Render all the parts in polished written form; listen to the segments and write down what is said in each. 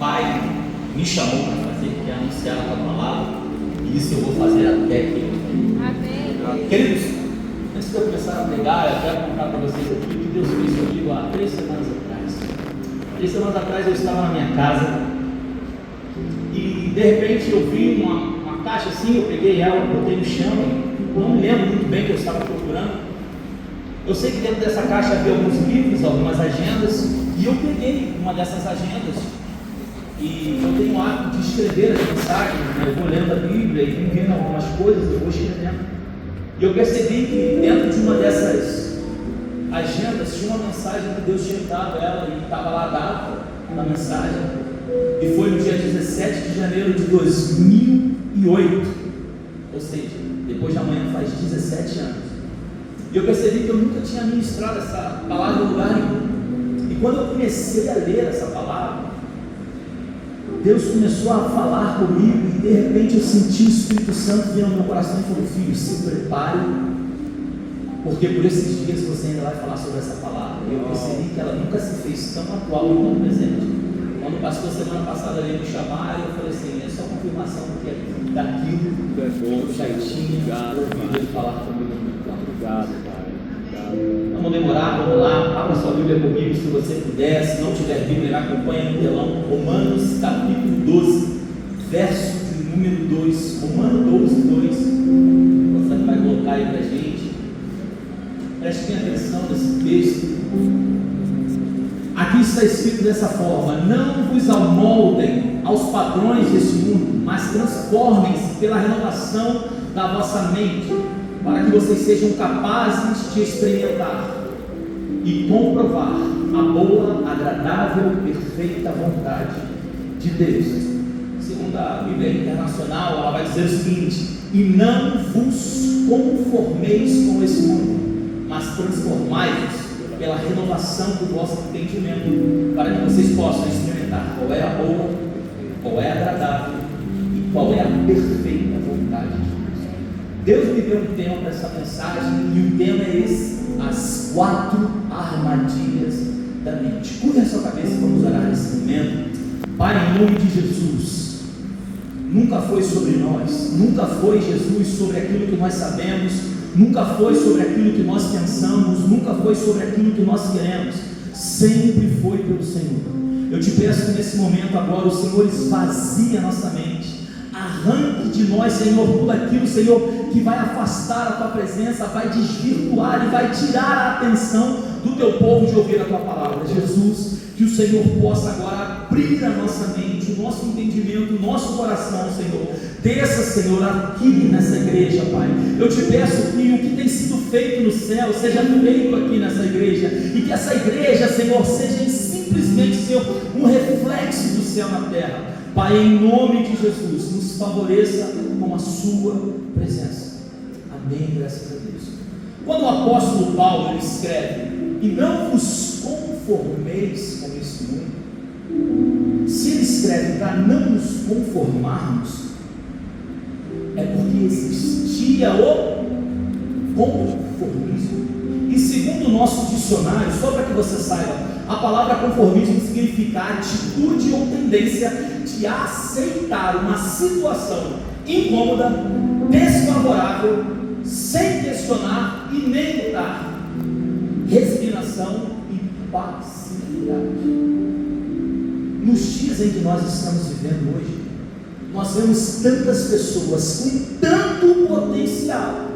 Pai me chamou para fazer, que é anunciar a tua palavra, e isso eu vou fazer até que eu venha. Amém. Queridos, antes de eu começar a pregar, eu quero contar para vocês aqui o que Deus fez comigo há 3 semanas atrás. 3 semanas atrás eu estava na minha casa e de repente eu vi uma caixa assim, eu peguei ela, botei no chão, não me lembro muito bem o que eu estava procurando. Eu sei que dentro dessa caixa havia alguns livros, algumas agendas, e eu peguei uma dessas agendas e eu tenho o hábito de escrever as mensagens, né? Eu vou lendo a Bíblia e vou vendo algumas coisas, eu vou escrevendo. E eu percebi que dentro de uma dessas agendas tinha uma mensagem que Deus tinha dado a ela e estava lá a data da mensagem. E foi no dia 17 de janeiro de 2008, ou seja, depois de amanhã faz 17 anos. E eu percebi que eu nunca tinha ministrado essa palavra em lugar nenhum. E quando eu comecei a ler essa palavra, Deus começou a falar comigo e de repente eu senti o Espírito Santo vir no meu coração e falou: filho, se prepare, porque por esses dias você ainda vai falar sobre essa palavra. E eu percebi que ela nunca se fez tão atual e tão presente. Quando o pastor semana passada veio me chamar, eu falei assim: é só confirmação que é daquilo que eu já tinha ouvido ele falar comigo. Obrigado, Pai. Obrigado. Vamos demorar, vamos lá, abra sua Bíblia comigo se você puder. Se não tiver Bíblia, me acompanha no telão. Romanos capítulo 12, verso de número 2. Romanos 12, 2. Você vai colocar aí pra gente. Preste bem atenção nesse texto. Aqui está escrito dessa forma: não vos amoldem aos padrões deste mundo, mas transformem-se pela renovação da vossa mente, para que vocês sejam capazes de experimentar e comprovar a boa, agradável e perfeita vontade de Deus. Segundo a Bíblia Internacional, ela vai dizer o seguinte: e não vos conformeis com esse mundo, mas transformai-vos pela renovação do vosso entendimento, para que vocês possam experimentar qual é a boa, qual é a agradável e qual é a perfeita vontade de Deus. Deus me deu um tema para essa mensagem e o tema é esse: as 4 armadilhas da mente. Curva a sua cabeça e vamos orar nesse momento. Pai, em nome de Jesus, nunca foi sobre nós, nunca foi, Jesus, sobre aquilo que nós sabemos, nunca foi sobre aquilo que nós pensamos, nunca foi sobre aquilo que nós queremos, sempre foi pelo Senhor. Eu te peço que nesse momento agora o Senhor esvazie a nossa mente, arranque de nós, Senhor, tudo aquilo, Senhor, que vai afastar a tua presença, vai desvirtuar e vai tirar a atenção do teu povo de ouvir a tua palavra. Jesus, que o Senhor possa agora abrir a nossa mente, o nosso entendimento, o nosso coração, Senhor. Desça, Senhor, aqui nessa igreja, Pai. Eu te peço que o que tem sido feito no céu seja feito aqui nessa igreja, e que essa igreja, Senhor, seja simplesmente, Senhor, um reflexo do céu na terra. Pai, em nome de Jesus, nos favoreça com a sua presença. Amém, graças a Deus. Quando o apóstolo Paulo ele escreve: e não vos conformeis com este mundo, se ele escreve para não nos conformarmos, é porque existia o conformismo. E segundo o nosso dicionário, só para que você saiba, a palavra conformismo significa atitude ou tendência de aceitar uma situação incômoda, desfavorável, sem questionar e nem lutar. Resignação e passividade. Nos dias em que nós estamos vivendo hoje, nós vemos tantas pessoas com tanto potencial,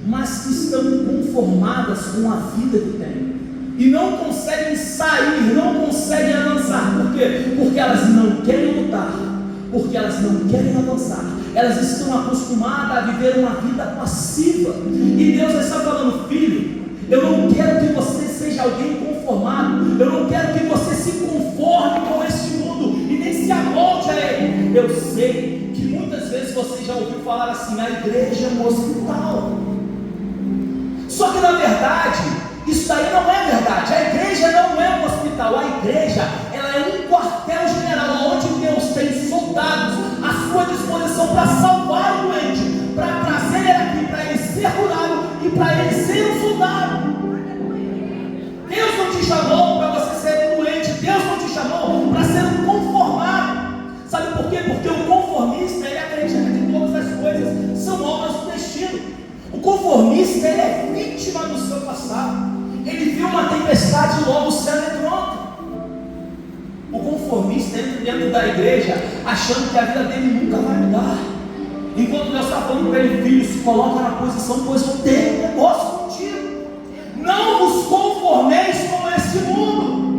mas que estão conformadas com a vida que têm e não conseguem sair, não conseguem avançar. Por quê? Porque elas não querem lutar, porque elas não querem avançar. Elas estão acostumadas a viver uma vida passiva, e Deus está falando: filho, eu não quero que você seja alguém conformado, eu não quero que você se conforme com este mundo e nem se amolde a ele. Eu sei que muitas vezes você já ouviu falar assim: a igreja é um hospital. Só que na verdade, isso aí não é verdade. A igreja não é um hospital. A igreja, ela é um quartel-general, onde Deus tem soldados à sua disposição para salvar o doente, para trazer ele aqui, para ele ser curado e para ele ser um soldado. Deus não te chamou para você ser um doente, Deus não te chamou para ser um conformado. tempestade e logo o céu amedronta. O conformista entra dentro da igreja achando que a vida dele nunca vai mudar. Enquanto Deus está falando para ele: filho, se coloca na posição, pois eu tenho um negócio contigo. Não vos conformeis com esse mundo.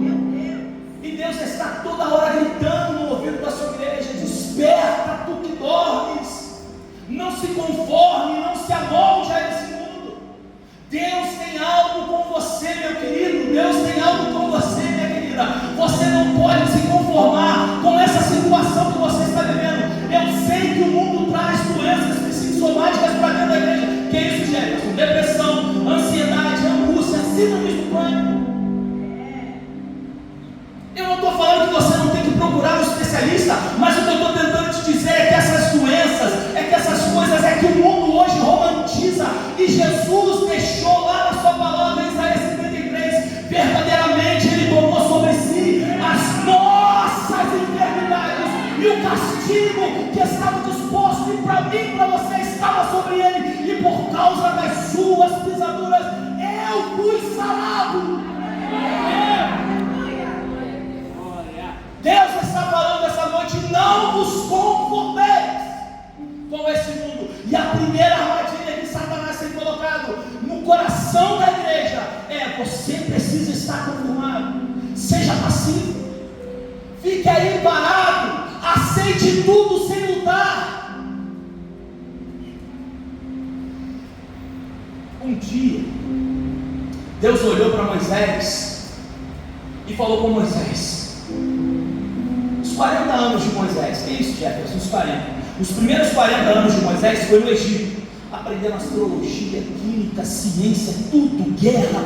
E Deus está toda hora gritando no ouvido da sua igreja: desperta, tu que dormes. Não se conforme, não se amolde a esse mundo. Deus tem algo com você, meu querido. Deus tem algo com você, minha querida. Você não pode se conformar com essa situação que você está vivendo. Eu sei que o mundo traz doenças psicossomáticas para dentro da igreja. Que é isso, Jefferson? Depressão, ansiedade, angústia, síndrome do pânico. Eu não estou falando que você não tem que procurar um especialista, mas o que eu estou tentando te dizer é que essas doenças, é que essas coisas, é que o mundo hoje romantiza. E Jesus deixou lá na sua palavra, em Isaías 53, verdadeiramente Ele tomou sobre si as nossas enfermidades, e o castigo que estava disposto e para mim e para você estava sobre Ele, e por causa das suas pisaduras eu fui sarado. Deus está falando essa noite: não vos conformeis com esse mundo. E a primeira armadilha que Satanás tem colocado no coração da igreja é: você precisa estar conformado. Seja passivo, fique aí parado, aceite tudo sem lutar. Um dia Deus olhou para Moisés e falou com Moisés: os 40 anos de Moisés, que é isso, Jefferson? Os 40. Os primeiros 40 anos de Moisés foi no Egito, aprendendo astrologia, química, ciência, tudo, guerra,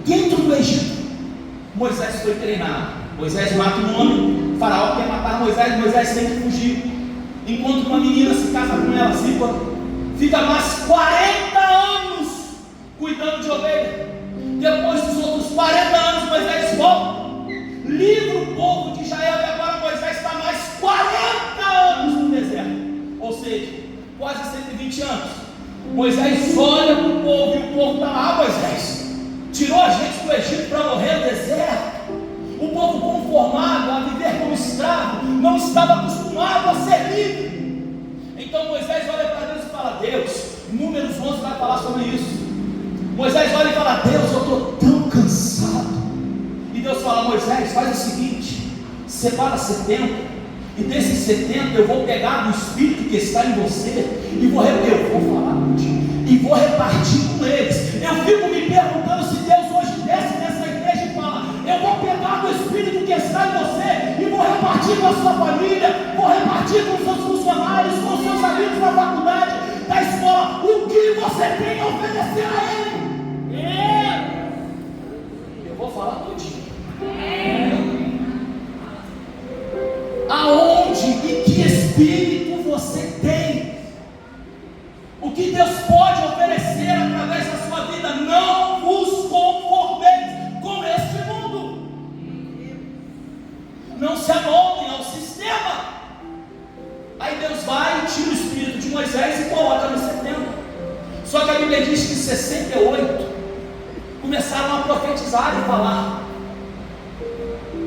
dentro do Egito. Moisés foi treinado. Moisés mata um homem, Faraó quer matar Moisés, Moisés tem que fugir. Enquanto uma menina se casa com ela, fica mais 40 anos cuidando de ovelha. Depois dos outros 40 anos, Moisés volta, livra o povo de Israel, e agora Moisés está mais 40 anos no deserto, ou seja, quase 120 anos. Moisés olha para o povo e o povo está lá: Moisés, tirou a gente do Egito para morrer no deserto. O povo conformado a viver como escravo não estava acostumado a ser livre. Então Moisés olha para Deus e fala: Deus, Números 11 vai falar sobre isso. Moisés olha e fala: Deus, eu estou tão cansado. E Deus fala: Moisés, faz o seguinte, separa 70, e desses 70 eu vou pegar do Espírito que está em você, e vou falar contigo, e vou repartir com eles. Eu fico me perguntando se Deus hoje desce nessa igreja e fala: eu vou pegar do Espírito que está em você, e vou repartir com a sua família, vou repartir com os seus funcionários, com os seus amigos da faculdade, da escola, o que você tem a oferecer a Ele. Eu vou falar contigo. Aonde e que espírito você tem? O que Deus pode oferecer através da sua vida? Não vos conformeis com este mundo. Não se amoldem ao sistema. Aí Deus vai e tira o espírito de Moisés e coloca nos 70. Só que a Bíblia diz que em 68 começaram a profetizar e falar.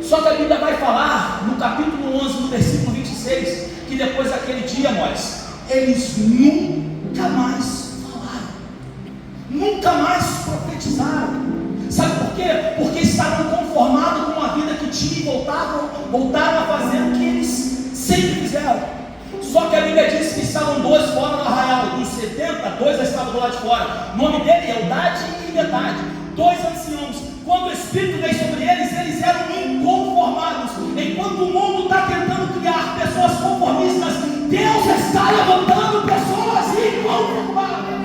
Só que a Bíblia vai falar no capítulo 11, no versículo 26, que depois daquele dia, Moisés, eles nunca mais falaram, nunca mais profetizaram. Sabe por quê? Porque estavam conformados com a vida que tinham e voltaram a fazer o que eles sempre fizeram. Só que a Bíblia diz que estavam 2 fora do arraial, dos 70, 2 estavam do lado de fora. O nome dele é Eldade e Medade, 2 anciãos. Quando o Espírito veio sobre eles, eles eram inconformados. Enquanto o mundo está tentando criar pessoas conformistas, Deus está levantando pessoas inconformadas.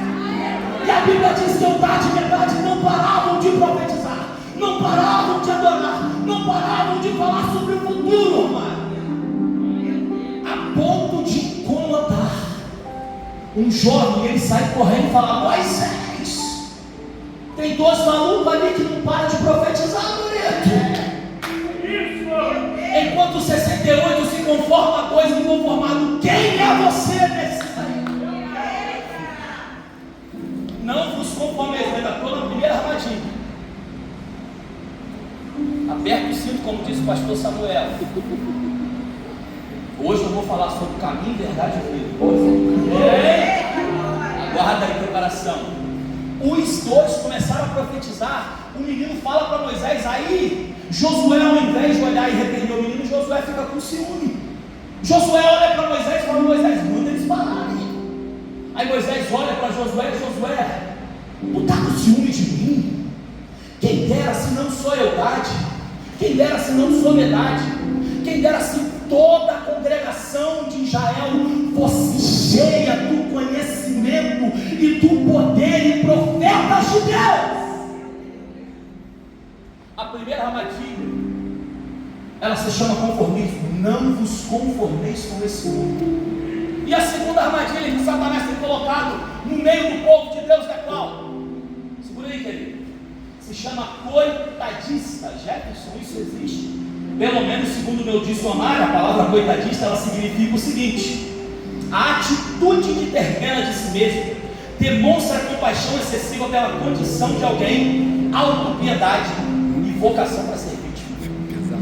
E a Bíblia diz que Eldade e Medade não paravam de profetizar, não paravam de adorar, não paravam de falar sobre o futuro, irmão, a ponto de incomodar um jovem. Ele sai correndo e fala: Moisés, tem 2 malucos ali que não param de profetizar, bonito. Enquanto 68 se conforma a coisa inconformado, quem é você nesse aí? Não vos conformeis, ainda estou na primeira armadilha. pastor Samuel. Hoje eu vou falar sobre o caminho, verdade e vida. Aguarda aí, preparação. Os dois começaram a profetizar. O menino fala para Moisés. Aí Josué, ao invés de olhar e repreender o menino, Josué fica com ciúme. Josué olha para Moisés e fala: Moisés, manda eles pararem. Aí Moisés olha para Josué: Josué, tu está com ciúme de mim? Quem dera se não soldade, quem dera se não soledade, quem dera se toda a congregação de Israel fosse cheia do conhecimento e do poder e profetas de Deus. A primeira armadilha, ela se chama conformismo. Não vos conformeis com esse mundo. E a segunda armadilha que Satanás tem colocado no meio do povo de Deus é qual? Segura aí, querido. Se chama coitadista. Jefferson, isso existe. Pelo menos segundo o meu dicionário, a palavra coitadista, ela significa o seguinte: a atitude de ter pena de si mesmo, demonstra compaixão excessiva pela condição de alguém, autopiedade e vocação para ser vítima.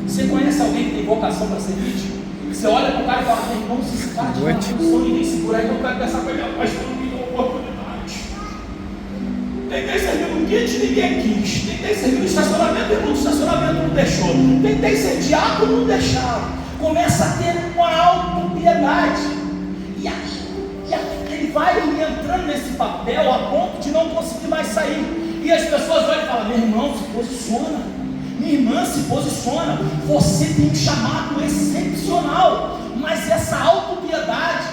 Você conhece alguém que tem vocação para ser vítima? Você olha para o cara e fala: meu irmão, se esse cara tiver uma condição, ninguém segura aí, eu quero pensar com ele, mas todo mundo tem uma oportunidade. Tentei servir no kit, ninguém quis. Tentei servir no estacionamento, o estacionamento não deixou. Tentei ser diácono, não deixaram. Começa a ter uma autopiedade. E aí ele vai entrando nesse papel a ponto de não conseguir mais sair. E as pessoas olham e falam: meu irmão, se posiciona. Minha irmã, se posiciona. Você tem um chamado excepcional. Mas essa autopiedade,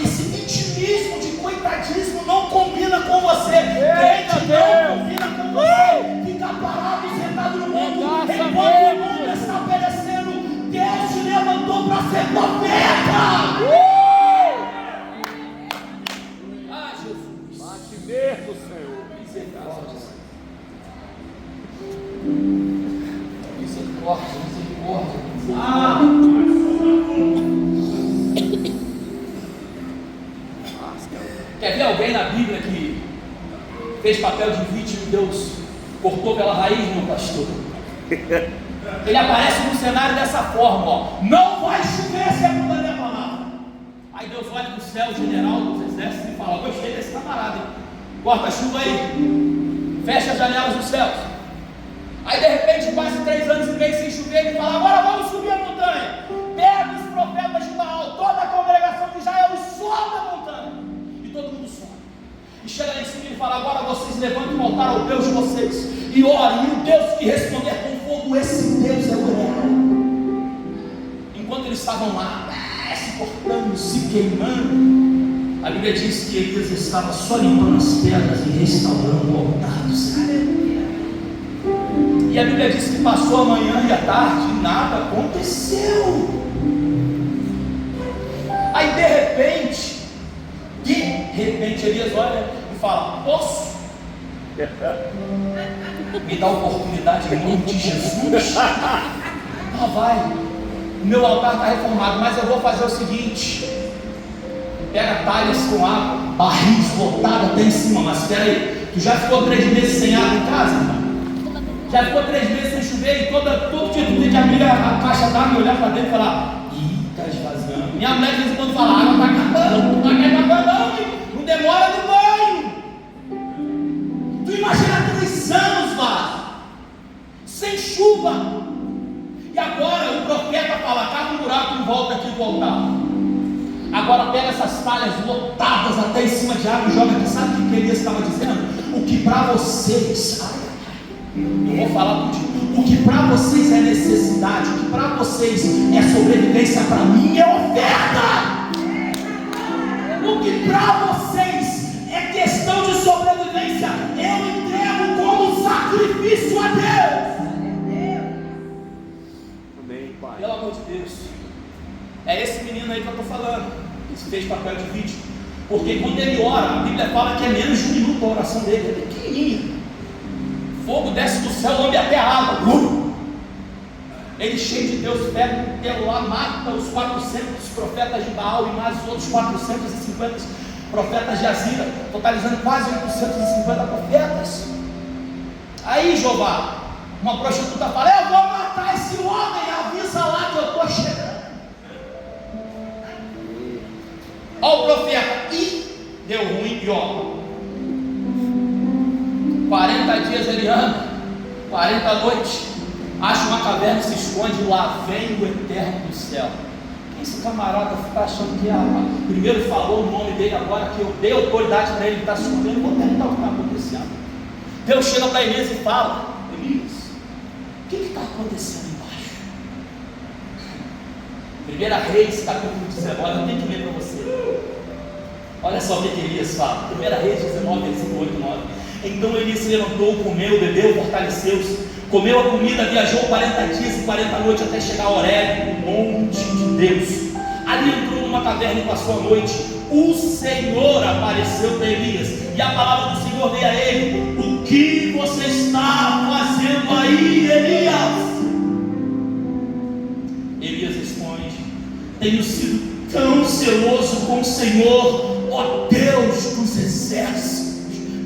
esse vitimismo de coitadismo não combina com você. Crente não combina com você. Fica parado, sentado no mundo, enquanto o mundo está perecendo. Deus te levantou para ser profeta. Ah, Jesus, bate mesmo, Senhor. misericórdia, misericórdia, misericórdia. Quer ver alguém na Bíblia que fez papel de vítima e Deus cortou pela raiz, meu pastor? Ele aparece no cenário dessa forma: ó, não vai chover segundo a minha palavra. Aí Deus olha do céu, o general dos exércitos, e fala: gostei desse camarada, hein? Corta a chuva aí, fecha as janelas dos céus. Aí de repente, quase 3 anos e meio sem chover, ele fala: agora vamos subir a montanha. Pega os profetas de Baal, toda a congregação de Israel, e sobe a montanha. E todo mundo sobe. E chega lá em cima e fala: agora vocês levantem um altar ao Deus de vocês e orem, e o Deus que responder com fogo, esse Deus é o real. Enquanto eles estavam lá, se cortando, se queimando, a Bíblia diz que Elias estava só limpando as pedras e restaurando o altar do Senhor. E a Bíblia diz que passou a manhã e a tarde e nada aconteceu. Aí de repente Elias olha e fala: posso? Me dá oportunidade em nome de Jesus. Ah, vai. O meu altar está reformado, mas eu vou fazer o seguinte: pega talhas com água, barris lotados até em cima. Mas espera aí, tu já ficou 3 meses sem água em casa, irmão? Já ficou 3 meses sem chover, e todo dia tu tem que abrir a caixa d'água e olhar para dentro e falar: ih, está esvaziando. Minha mulher de vez em quando fala: a água está acabando, não está acabando, não demora no banho. Tu imagina 3 anos lá, sem chuva, e agora o profeta fala: cava um buraco em volta aqui do altar. Agora pega essas talhas lotadas até em cima de água e joga aqui. Sabe o que Elias estava dizendo? O que para vocês, eu vou falar contigo, o que para vocês é necessidade, o que para vocês é sobrevivência, para mim é oferta. O que para vocês é questão de sobrevivência, eu entrego como sacrifício a Deus. Amém, Pai. Pelo amor de Deus, é esse menino aí que eu estou falando, que fez papel de vítima. Porque quando ele ora, a Bíblia fala que é menos de 1 minuto a oração dele, é pequenininha. Fogo desce do céu, lambe até a água. Ele, cheio de Deus, pega pelo lá, mata os 400 profetas de Baal e mais os outros 450 profetas de Azira, totalizando quase 850 profetas. Aí Jeová, Uma prostituta fala: eu vou matar esse homem, avisa lá que eu estou chegando. Olha o profeta, e deu ruim, e ó, 40 dias ele anda, 40 noites, acha uma caverna, se esconde, lá vem o Eterno do céu. Quem esse camarada fica achando que primeiro falou o nome dele, agora que eu dei autoridade para ele estar se escondendo? Vou perguntar o que está acontecendo. Deus chega para Elias e fala: Elias, o que está acontecendo embaixo? 1 Reis, capítulo 19, eu tenho que ler para você. Olha só o que Elias fala. 1 Reis 19, versículo 8 e 9. Então Elias se levantou, comeu, bebeu, fortaleceu-se, comeu a comida, viajou 40 dias e 40 noites até chegar a Horebe, o monte de Deus. Ali entrou numa caverna e passou a noite. O Senhor apareceu para Elias, e a palavra do Senhor veio a ele: o que você está fazendo aí, Elias? Elias responde: tenho sido tão zeloso com o Senhor, ó Deus dos exércitos.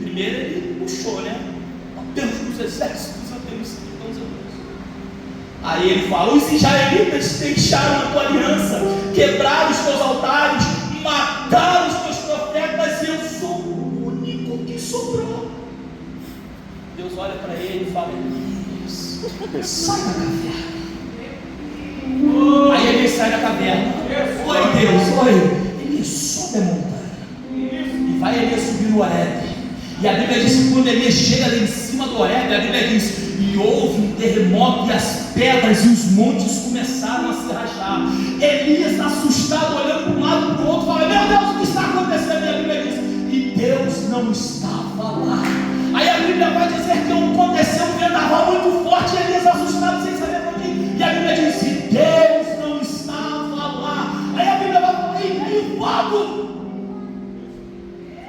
Primeiro ele puxou, né? Ó Deus dos exércitos, eu tenho sido tão zeloso. Aí ele fala: os israelitas deixaram a tua aliança, quebraram os teus altares, mataram os teus profetas, e eu sou o único que sobrou. Deus olha para ele e fala: Elias, sai da caverna. Aí ele sai da caverna. Oi Deus, oi. Ele sobe a montanha. E vai Elias subir no Horebe. E a Bíblia diz que quando Elias chega lá em cima do Horebe, a Bíblia diz: e houve um terremoto, e as pedras e os montes começaram a se rachar. Elias, assustado, olhando para um lado e para o outro, fala: meu Deus, o que está acontecendo? E a Bíblia diz: e Deus não estava lá. Aí a Bíblia vai dizer que aconteceu um vendaval muito forte, e Elias assustado, sem saber por quê. E a Bíblia diz: e Deus não estava lá. Aí a Bíblia vai falar: e veio fogo.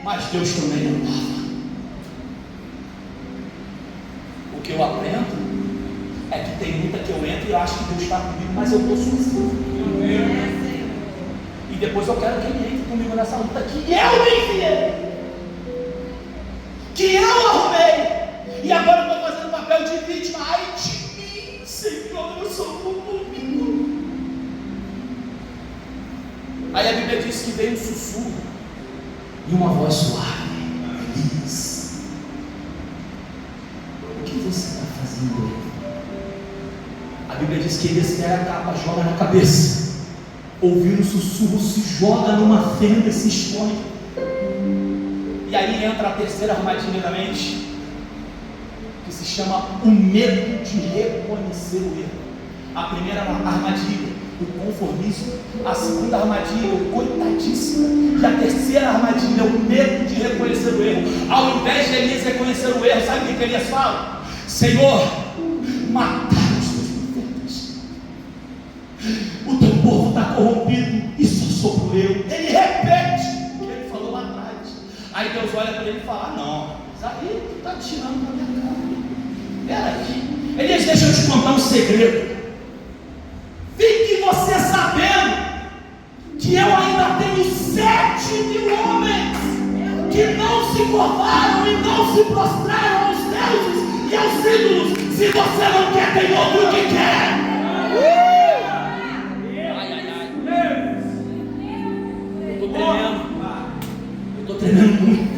Mas Deus também não estava. O que eu aprendo é que tem luta que eu entro e eu acho que Deus está comigo, mas eu estou sozinho. E depois eu quero que Ele entre comigo nessa luta que eu me enfiei, que eu arrumei, e agora eu estou fazendo papel de vítima. Ai de mim, Senhor, eu sou comigo. Aí a Bíblia diz que veio um sussurro e uma voz suave: Elias, o que você está fazendo aí? A Bíblia diz que Elias pega a capa, joga na cabeça, ouvindo o sussurro, se joga numa fenda e se esconde. E aí entra a terceira armadilha da mente, que se chama o medo de reconhecer o erro. A primeira armadilha, o conformismo. A segunda armadilha, o coitadíssimo. E a terceira armadilha, o medo de reconhecer o erro. Ao invés de Elias reconhecer o erro, sabe o que Elias fala? Senhor, mataram os teus profetas, o teu povo está corrompido e só sobrou eu. Ele repete o que ele falou lá atrás. Aí Deus olha para ele e fala: não, isso aí tu está tirando da minha cara. Peraí, Elias, deixa eu te contar um segredo. Fique você sabendo que eu ainda tenho 7.000 homens que não se curvaram e não se prostraram aos deuses e aos ídolos. Se você não quer, tem outro que quer. Eu estou tremendo muito.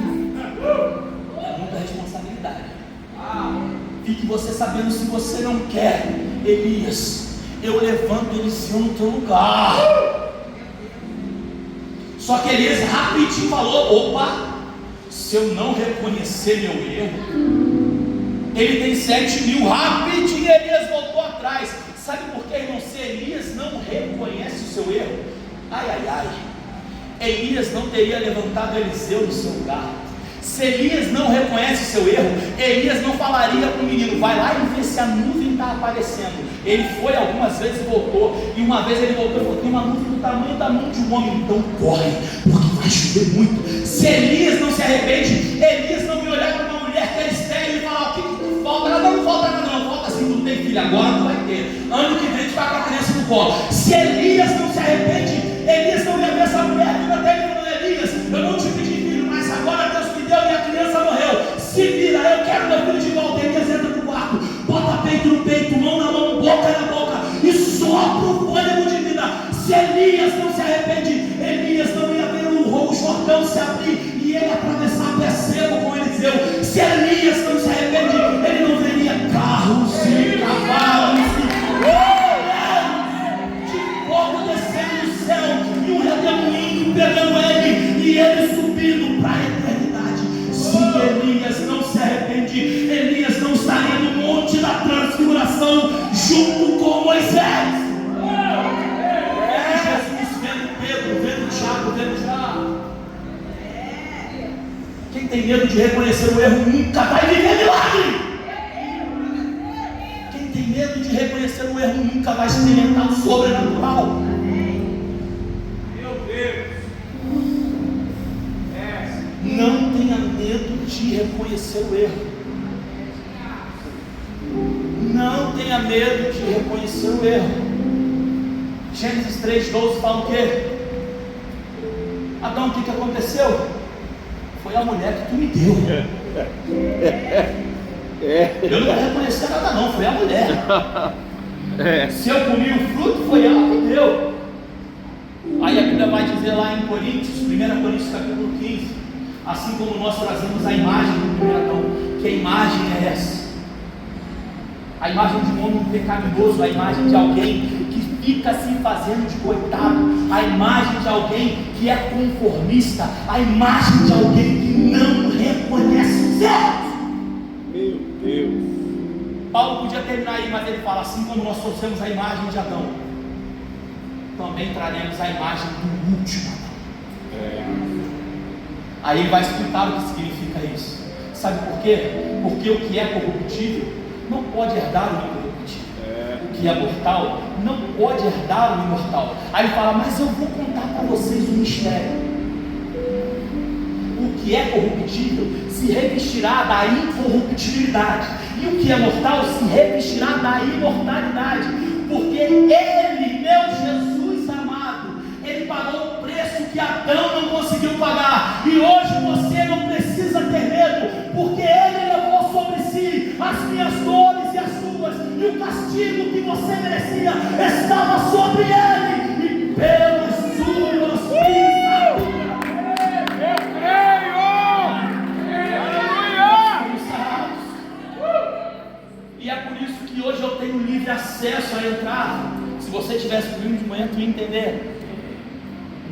É muita responsabilidade. Fique você sabendo, se você não quer, Elias, eu levanto Eliseu no teu lugar. Só que Elias rapidinho falou: opa, se eu não reconhecer meu erro, ele tem 7.000. Rapidinho Elias voltou atrás. Sabe por que, irmão? Se Elias não reconhece o seu erro, Elias não teria levantado Eliseu no seu lugar. Se Elias não reconhece o seu erro, Elias não falaria para o menino: vai lá e vê se a nuvem está aparecendo. Ele foi algumas vezes e voltou, e uma vez ele voltou e falou: tem uma nuvem do tamanho da mão de um homem, então corre, porque vai chover muito. Se Elias não se arrepende, Elias não ia olhar para uma mulher que era estéril e falar: o que tu falta? Ela não falta nada, não, falta assim, tu tem filho, agora tu vai ter, ano que vem tu vai com a criança no colo. Se Elias não se arrepende, Elias não ia ver essa mulher vindo até ele falando: Elias, eu não te pedi filho, mas agora Deus me deu e a criança morreu, se vira, eu quero meu filho de volta. Elias entra no quarto, bota peito Elias não se arrepende, Elias não ia ver o Jordão se abrir e ele atravessar a pé seco com Eliseu. Se Elias não se arrepende, ele não veria carros e cavalos de fogo descendo do céu e um redemoinho pegando ele e ele subindo para a eternidade. Se Elias não se arrepende, Elias não estaria no monte da transfiguração junto com Moisés. Jesus vendo Pedro, vendo Tiago, vendo João. Quem tem medo de reconhecer o erro nunca vai viver milagre. Quem tem medo de reconhecer o erro nunca vai experimentar o sobrenatural. Meu Deus. Não tenha medo de reconhecer o erro. Não tenha medo de reconhecer o erro. Gênesis 3:12 fala o quê? Adão, o que aconteceu? Foi a mulher que tu me deu. Eu não vou reconhecer nada não, foi a mulher. Se eu comi o fruto, foi ela que deu. Aí a Bíblia vai dizer lá em Coríntios, 1 Coríntios capítulo 15, assim como nós trazemos a imagem do primeiro Adão, que a imagem é essa? A imagem de um homem pecaminoso, a imagem de alguém que fica se fazendo de coitado, a imagem de alguém que é conformista, a imagem de alguém que não reconhece os erros. Meu Deus. Paulo podia terminar aí, mas ele fala, assim como nós trouxemos a imagem de Adão, também traremos a imagem do último Adão. Aí ele vai explicar o que significa isso. Sabe por quê? Porque o que é corruptível não pode herdar o incorruptível. O que é mortal não pode herdar o imortal. Aí ele fala, mas eu vou contar para vocês um mistério. O que é corruptível se revestirá da incorruptibilidade, e o que é mortal se revestirá da imortalidade. Porque ele, meu Jesus amado, ele pagou o preço que Adão não conseguiu pagar. E hoje você não precisa ter medo, porque ele levou sobre si as minhas dores e as suas, e o castigo que você merecia estava sobre ele, e pelas suas pisaduras Eu creio. Aleluia. E é por isso que hoje eu tenho livre acesso a entrar. Se você tivesse comigo de manhã, tu ia entender.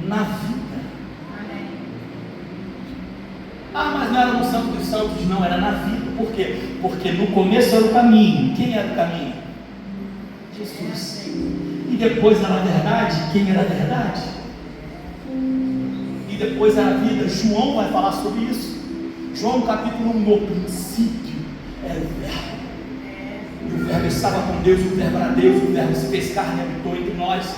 Na vida. Ah, mas não era no Santo dos Santos, não, era na vida. Por quê? Porque no começo era o caminho. Quem era o caminho? Jesus. E depois era a verdade. Quem era a verdade? E depois era a vida. João vai falar sobre isso. João capítulo 1, no princípio era o Verbo. E o Verbo estava com Deus, o Verbo era Deus, o Verbo se fez carne e habitou entre nós.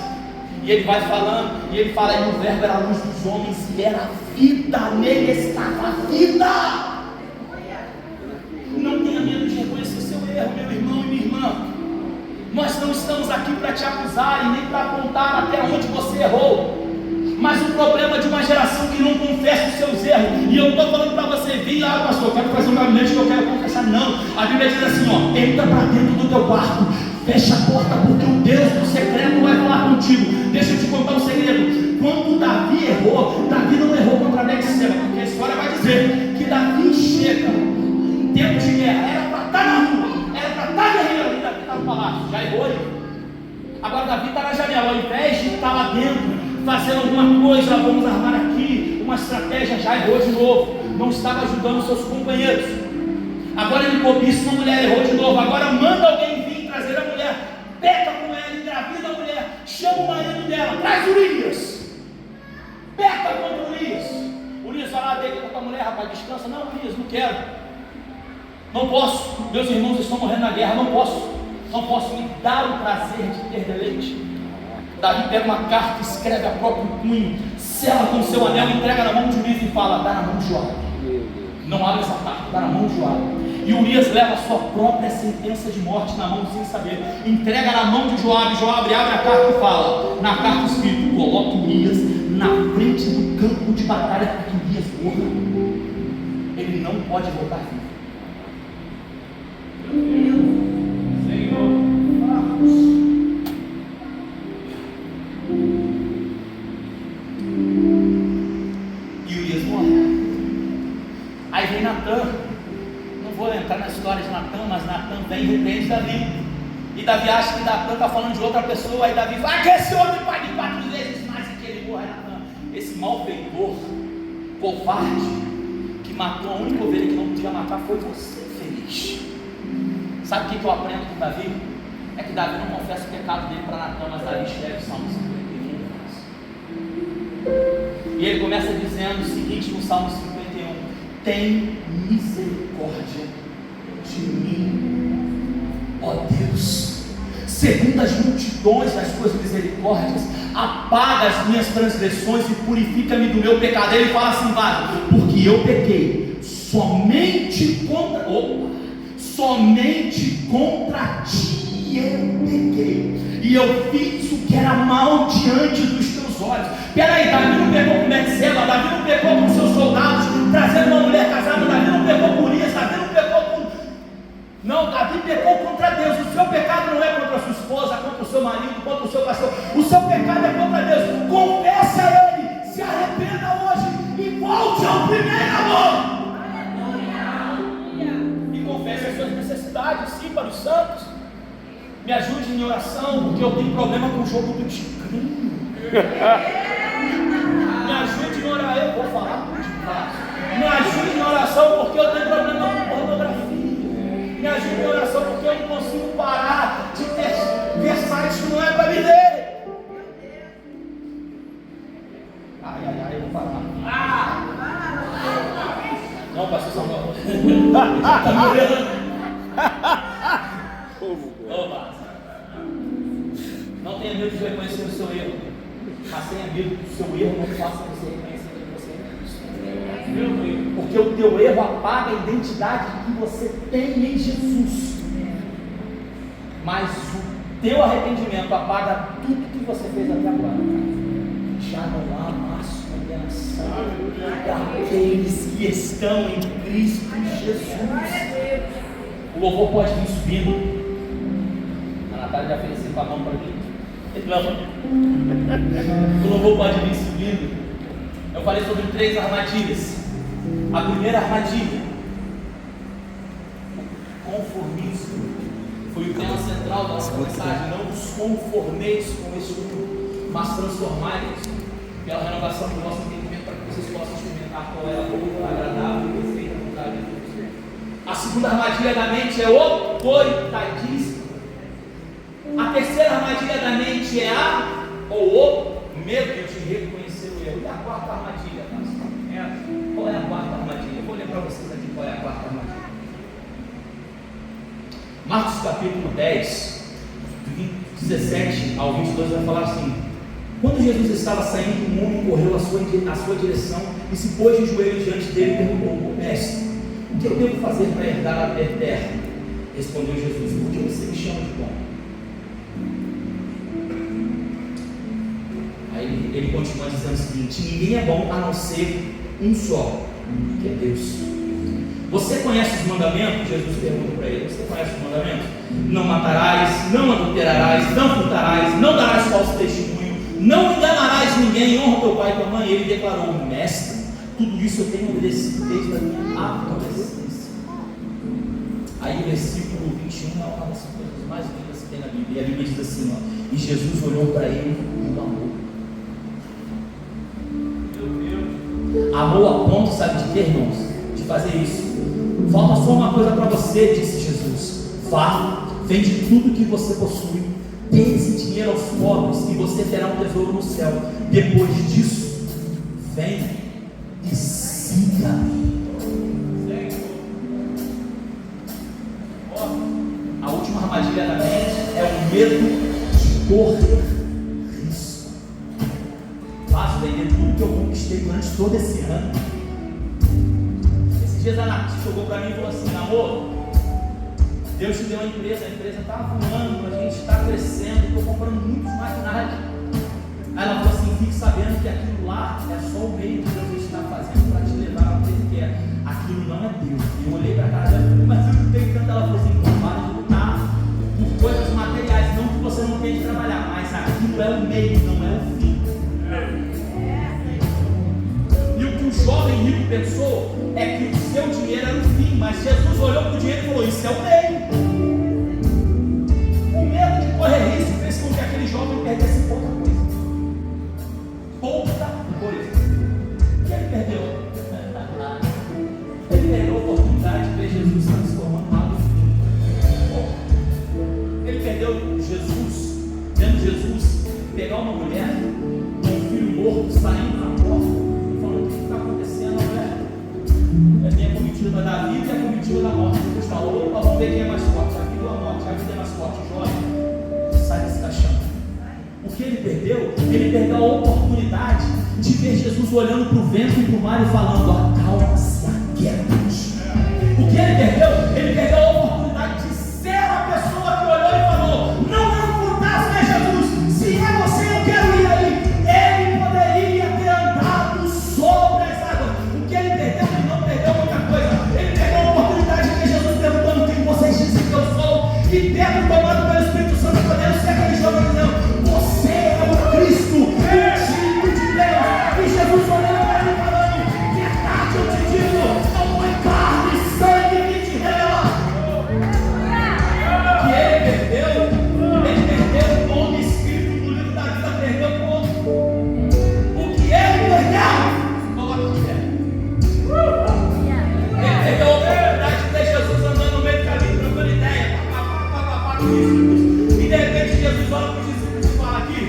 E ele vai falando, e ele fala, e o Verbo era a luz dos homens, e era a vida, nele estava a vida. Não tenha medo de reconhecer seu erro, meu irmão e minha irmã. Nós não estamos aqui para te acusar e nem para apontar até onde você errou. Mas o problema de uma geração que não confessa os seus erros, e eu não estou falando para você vir, pastor, eu quero fazer um gabinete que eu quero confessar, não. A Bíblia diz assim, ó, entra para dentro do teu quarto, fecha a porta, porque o Deus do secreto vai falar contigo. Deixa eu te contar um segredo. Quando Davi errou, Davi não errou contra Betseba, porque a história vai dizer que Davi chega em tempo de guerra, era para estar na rua, era para estar guerreiro, e Davi está no palácio, já errou aí. Agora Davi está na janela, ao invés de estar lá dentro fazendo alguma coisa, vamos armar aqui uma estratégia, já errou de novo, não estava ajudando seus companheiros. Agora ele cobiça uma mulher, errou de novo. Agora manda alguém vir trazer a mulher, peca com ela, engravida a mulher, chama o marido dela, traz Urias, peca contra Urias. Urias vai lá, deita com a tua mulher, rapaz, descansa. Não, Urias, não quero, não posso, meus irmãos estão morrendo na guerra, não posso me dar o prazer de ter deleite. Davi pega uma carta, escreve a próprio punho, sela com seu anel, entrega na mão de Urias e fala, dá na mão de Joabe. Não abre essa carta, dá na mão de Joabe. E Urias leva a sua própria sentença de morte na mão sem saber, entrega na mão de Joabe. Joabe abre a carta e fala, na carta escrito, coloca Urias na frente do campo de batalha para que Urias morra. Ele não pode voltar vivo. vem e repreende Davi. E Davi acha que Natan está falando de outra pessoa. Aí Davi fala: que esse homem pague 4 vezes mais que ele morre. Esse malfeitor, covarde, que matou a única ovelha que não podia matar, foi você, feliz. Sabe o que eu aprendo com Davi? É que Davi não confessa o pecado dele para Natan, mas Davi escreve o Salmo 51. E ele começa dizendo o seguinte no Salmo 51: tem misericórdia de mim, ó Deus, segundo as multidões das tuas misericórdias, apaga as minhas transgressões e purifica-me do meu pecado. Ele fala assim: porque eu pequei somente contra ti eu pequei, e eu fiz o que era mal diante dos teus olhos. Peraí, Davi não pegou com Betseba, Davi não pegou com seus soldados, trazendo uma mulher casada, Davi não pegou com Urias, Davi não pegou com... Não, Davi pecou contra Deus. O seu pecado não é contra a sua esposa, contra o seu marido, contra o seu pastor. O seu pecado é contra Deus. Confesse a Ele, se arrependa hoje e volte ao primeiro amor. E confesse as suas necessidades, sim, para os santos. Me ajude em oração, porque eu tenho problema com o jogo do tigrinho. Me ajude em oração, eu vou falar por debaixo. Me ajude em oração, porque eu tenho problema com pornografia. Me ajude em oração, porque eu não consigo parar de ver sites que não é para me ler. Ai, eu vou parar. Não, pastor Samuel. Está morrendo. Não tenha medo de reconhecer o seu erro, mas tenha medo que o seu erro não faça você reconhecer que você é. Porque o teu erro apaga a identidade que você tem em Jesus, mas o teu arrependimento apaga tudo que você fez até agora. Já não há mais condenação para aqueles que estão em Cristo Jesus. O louvor pode vir subindo. A Natália já fez assim com a mão para mim. O louvor pode vir subindo. Eu falei sobre 3 armadilhas. A primeira armadilha, o conformismo, foi o tema central da nossa mensagem. Não vos conformeis com este mundo, mas transformai-vos pela renovação do vosso entendimento, para que vocês possam experimentar qual é a boa, agradável e perfeita vontade de Deus. A segunda armadilha da mente é o autoritarismo. A terceira armadilha da mente é o medo de reconhecer o erro. E a quarta armadilha, pastor? Qual é a quarta armadilha? Eu vou ler para vocês aqui qual é a quarta armadilha. Marcos capítulo 10, 17 ao 22 vai falar assim: quando Jesus estava saindo, um homem correu à sua direção e se pôs de joelhos diante dele e perguntou: mestre, o que eu devo fazer para herdar a vida eterna? Respondeu Jesus: por que você me chama de bom? Aí ele continua dizendo o seguinte: ninguém é bom a não ser um só, que é Deus. Você conhece os mandamentos? Jesus pergunta para ele: você conhece os mandamentos? Não matarás, não adulterarás, não furtarás, não darás falso testemunho, não enganarás ninguém, honra teu pai e tua mãe. Ele declarou: mestre, tudo isso eu tenho obedecido desde a minha adolescência. Aí o versículo 21 é uma das coisas mais lindas que tem na Bíblia. E a Bíblia diz assim: ó, e Jesus olhou para ele e o amou. Amou a ponto, sabe de quê, irmãos? De fazer isso. Falta só uma coisa para você, disse Jesus: vá, vende tudo que você possui, dê esse dinheiro aos pobres e você terá um tesouro no céu. Depois disso, venha e siga-me. A última armadilha da mente é o medo de correr. Vender tudo que eu conquistei durante todo esse ano. Esses dias a Nath chegou para mim e falou assim: amor, Deus te deu uma empresa, a empresa está voando, a gente está crescendo, estou comprando muitos maquinários. Aí ela falou assim: fique sabendo que aquilo lá é só o meio que Deus está fazendo para te levar onde Ele quer. Aquilo não é Deus. E eu olhei para a cara dela e falei: mas eu não tenho tanto. Ela falou assim: para de lutar por coisas materiais, não que você não tenha de trabalhar, mas aquilo é o meio, não é o fim. E o que o jovem rico pensou é que o seu dinheiro era o fim, mas Jesus olhou para o dinheiro e falou: isso é o meio. correr risco fez com que aquele jovem perdesse pouca coisa. Pouca coisa. O que ele perdeu? Ele perdeu a oportunidade de ver Jesus transformando algo. Ele perdeu Jesus, vendo Jesus pegar uma mulher com um filho morto saindo na porta e falando: o que está acontecendo, mulher? É minha comitiva da vida e a comitiva da morte. Jesus falou: opa, vamos ver quem é mais forte, a vida ou a morte? A vida é mais forte, jovem, sai desse caixão. O que ele perdeu? Ele perdeu a oportunidade de ver Jesus olhando para o vento e para o mar e falando: acalma-se, aquieta-te. O que ele perdeu? Ele perdeu a oportunidade de ser a pessoa que olhou e falou: não é um fantasma, é Jesus. Se é você, eu quero ir aí. Ele poderia ter andado sobre as águas. O que ele perdeu? Ele não perdeu muita coisa. Ele perdeu a oportunidade de ver Jesus perguntando: quem vocês dizem que eu sou? E Pedro, tomado pelo Espírito Santo, podendo ser aquele jovem dizendo: você é o Cristo, o Filho de Deus. E Jesus olhando para ele falando: verdade eu te digo, não foi carne e sangue que te revela. Que ele perdeu o nome escrito no livro da vida, perdeu ponto. O que ele perdeu, coloca o que é. Ele perdeu a oportunidade de ter Jesus andando no meio do caminho, trocando ideia, e de repente Jesus olha para os discípulos e fala: aqui,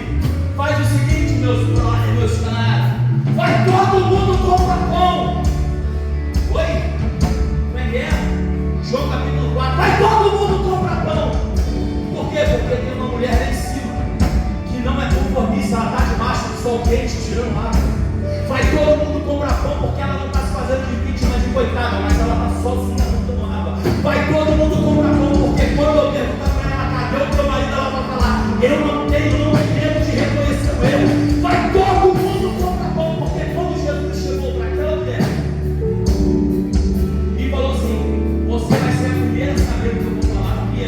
faz o seguinte, meus brothers, meus camaradas, vai todo mundo comprar pão. Oi? Como é que é? João capítulo 4, vai todo mundo comprar pão. Por quê? Porque tem uma mulher lá em cima que não é conformista, ela está debaixo do sol quente tirando água. Vai todo mundo comprar pão porque ela não está se fazendo de vítima, de coitada, mas ela está sozinha tomando água. Vai todo mundo comprar pão porque quando eu perguntar para ela cadê o teu marido, ela vai falar: eu não tenho medo de reconhecer o erro. Vai todo mundo comprar pão porque quando Jesus chegou para aquela mulher e falou assim: você vai ser a primeira a saber o que eu vou falar, o que é?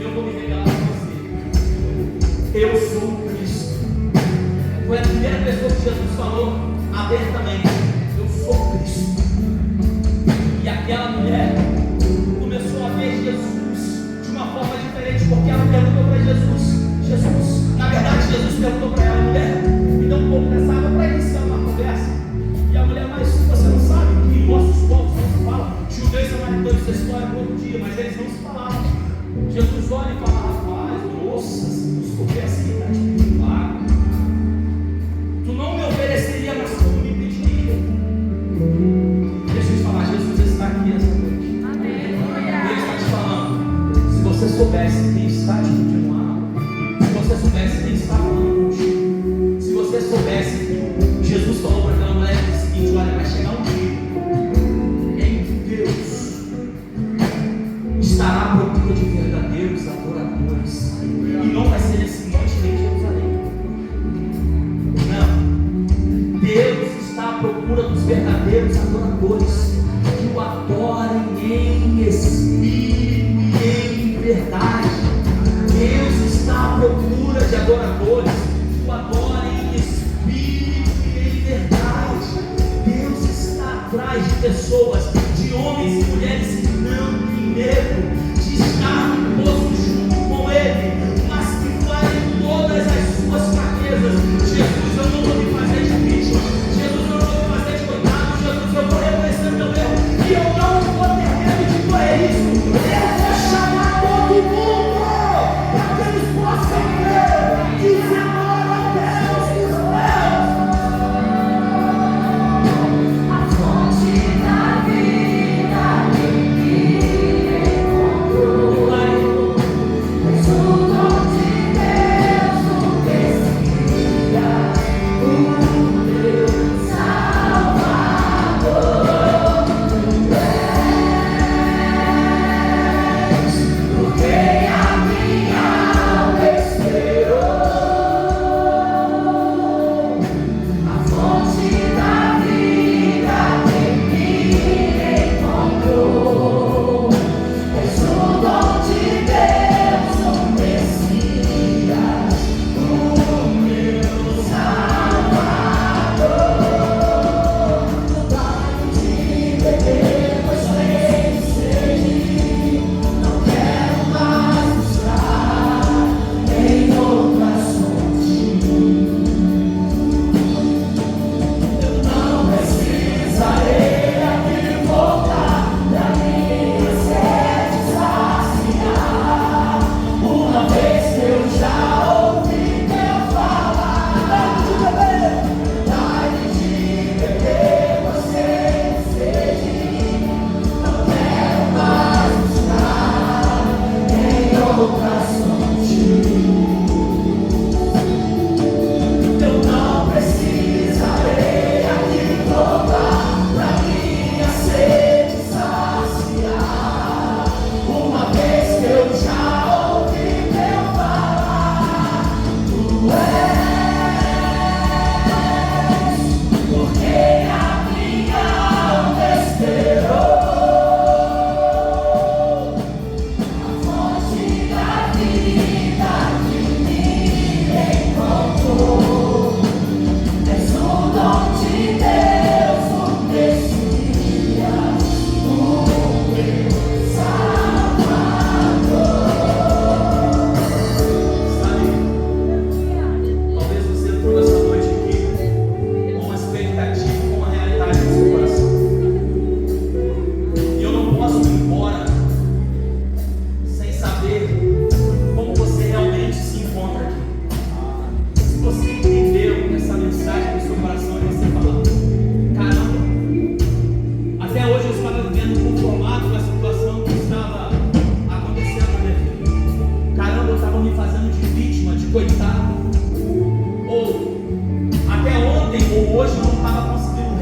Eu vou me revelar para você. Eu sou o Cristo. Foi a primeira pessoa que Jesus falou abertamente: eu sou o Cristo. E aquela mulher começou a ver Jesus de uma forma diferente, porque ela perguntou para Jesus, na verdade Jesus perguntou para ela: mulher, me dá um pouco dessa água para iniciar uma conversa. E a mulher: mas você não sabe que em nossos povos não se fala? Judeus e samaritanos, essa história todo dia, mas eles não se falavam. Jesus olha e fala: rapaz, moça, se tu soubesse que está te pedindo água, tu não me ofereceria, mas tu me pediria. Jesus fala: Jesus está aqui essa noite. Ele está te falando: se você soubesse quem está te pedindo água, se você soubesse quem está falando contigo, se você soubesse que Jesus falou para aquela mulher o seguinte: olha, vai chegar um dia em que Deus estará à procura de verdadeiros adoradores, e não vai ser nesse monte nem em Jerusalém. Não, Deus está à procura dos verdadeiros adoradores que o adorem em espírito e em verdade. Deus está à procura de adoradores que o adorem em espírito e em verdade. Deus está atrás de pessoas, de homens e mulheres que não têm medo de estar no posto junto com Ele, mas que farem todas as suas fraquezas. Jesus, eu não vou me fazer de vítima. Jesus, eu não vou me fazer de coitado. Jesus, eu vou reconhecer meu erro e eu não vou ter medo de correr isso. Eu vou chamar todo mundo para que eles possam ver que se adora a Deus dos céus. A fonte da vida.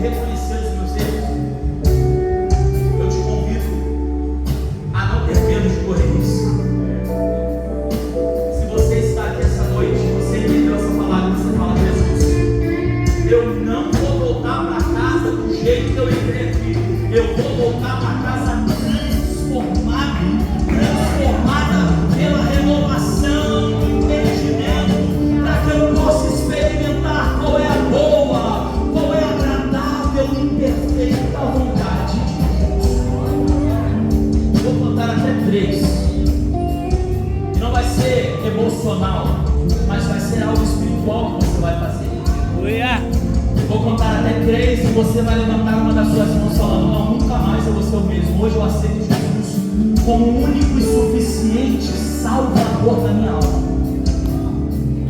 reconhecer os meus erros, eu te convido a não ter medo de correr isso. Se você está aqui essa noite, você entendeu essa palavra, você fala: Jesus, eu não vou voltar para casa do jeito que eu entrei aqui, eu vou voltar para casa transformada pela renovação do entendimento, para que eu possa experimentar qual é a boa, qual é a agradável e perfeita vontade de Deus. Vou contar até 3, e não vai ser emocional, mas vai ser algo espiritual que você vai fazer. Vou contar até 3 e você vai levantar uma das suas mãos falando: não, nunca mais eu vou ser o mesmo. Hoje eu aceito Jesus como o único e suficiente Salvador da minha alma.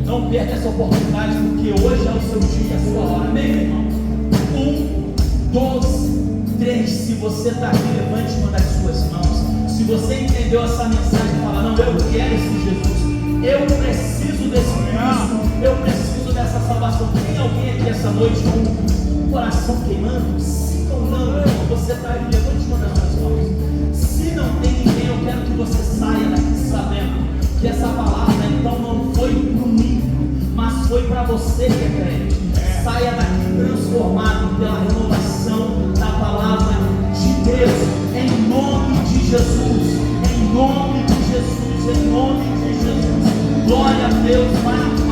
Não perca essa oportunidade, porque hoje é o seu dia, a sua hora. Amém, irmão? 1, 2, 3. Se você está aqui, levante uma das suas mãos. Se você entendeu essa mensagem, fala: não, eu quero esse Jesus, eu preciso desse Cristo, eu preciso dessa salvação. Tem alguém aqui essa noite com o coração queimando? Sim ou não, irmão? Você está aí, levante uma das suas mãos. Se não tem ninguém, eu quero que você saia daqui sabendo que essa palavra então não foi para mim, mas foi para você que é crente. Saia daqui transformado pela renovação da palavra de Deus, em nome de Jesus, em nome de Jesus, em nome de Jesus. Glória a Deus, maravilha.